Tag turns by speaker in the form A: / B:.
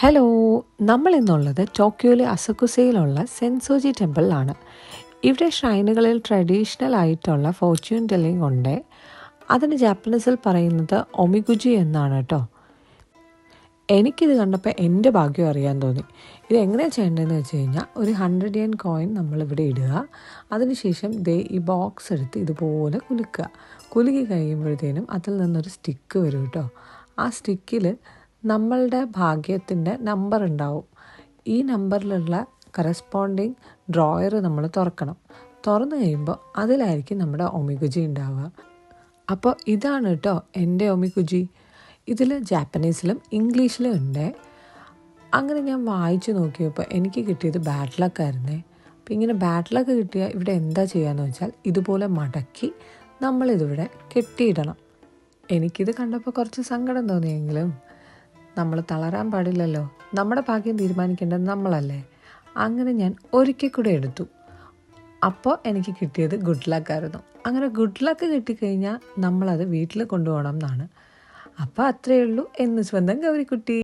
A: Hello, നമ്മൾ ഇന്നുള്ളത് ടോക്കിയോയിലെ അസക്കുസയിലുള്ള സെൻസോജി ടെമ്പിളിലാണ്. ഇവിടെ ഷ്രൈനുകളിൽ ട്രഡീഷണൽ ആയിട്ടുള്ള ഫോർച്യൂൺ ടെല്ലിംഗ് ഉണ്ട്. അതിന് ജാപ്പനീസിൽ പറയുന്നത് ഒമിഗുജി എന്നാണ് കേട്ടോ. എനിക്കിത് കണ്ടപ്പോൾ എൻ്റെ ഭാഗ്യം അറിയാൻ തോന്നി. ഇത് എങ്ങനെയാണ് ചെയ്യേണ്ടതെന്ന് വെച്ച് കഴിഞ്ഞാൽ, ഒരു 100 yen കോയിൻ നമ്മളിവിടെ ഇടുക. അതിനുശേഷം ഈ ബോക്സ് എടുത്ത് ഇതുപോലെ കുലുക്കുക. കുലുക്കി കഴിയുമ്പോഴത്തേനും അതിൽ നിന്നൊരു സ്റ്റിക്ക് വരും കേട്ടോ. ആ സ്റ്റിക്കിൽ നമ്മളുടെ ഭാഗ്യത്തിൻ്റെ നമ്പർ ഉണ്ടാവും. ഈ നമ്പറിലുള്ള കറസ്പോണ്ടിങ് ഡ്രോയർ നമ്മൾ തുറക്കണം. തുറന്നു കഴിയുമ്പോൾ അതിലായിരിക്കും നമ്മുടെ ഒമിഗുജി ഉണ്ടാവുക. അപ്പോൾ ഇതാണ് കേട്ടോ എൻ്റെ ഒമിഗുജി. ഇതിൽ ജാപ്പനീസിലും ഇംഗ്ലീഷിലും ഉണ്ട്. അങ്ങനെ ഞാൻ വായിച്ചു നോക്കിയപ്പോൾ എനിക്ക് കിട്ടിയത് ബാഡ് ലക്കായിരുന്നേ. അപ്പോൾ ഇങ്ങനെ ബാഡ് ലക്ക് കിട്ടിയാൽ ഇവിടെ എന്താ ചെയ്യാന്ന് വെച്ചാൽ, ഇതുപോലെ മടക്കി നമ്മളിതിവിടെ കെട്ടിയിടണം. എനിക്കിത് കണ്ടപ്പോൾ കുറച്ച് സങ്കടം തോന്നിയെങ്കിലും നമ്മൾ തളരാൻ പാടില്ലല്ലോ. നമ്മുടെ ഭാഗ്യം തീരുമാനിക്കേണ്ടത് നമ്മളല്ലേ. അങ്ങനെ ഞാൻ ഒരിക്കൽ കൂടെ എടുത്തു. അപ്പോൾ എനിക്ക് കിട്ടിയത് ഗുഡ് ലക്കായിരുന്നു. അങ്ങനെ ഗുഡ് ലക്ക് കിട്ടിക്കഴിഞ്ഞാൽ നമ്മളത് വീട്ടിൽ കൊണ്ടുപോകണം എന്നാണ്. അപ്പോൾ അത്രയേ ഉള്ളൂ എന്ന് സ്വന്തം ഗൗരിക്കുട്ടി.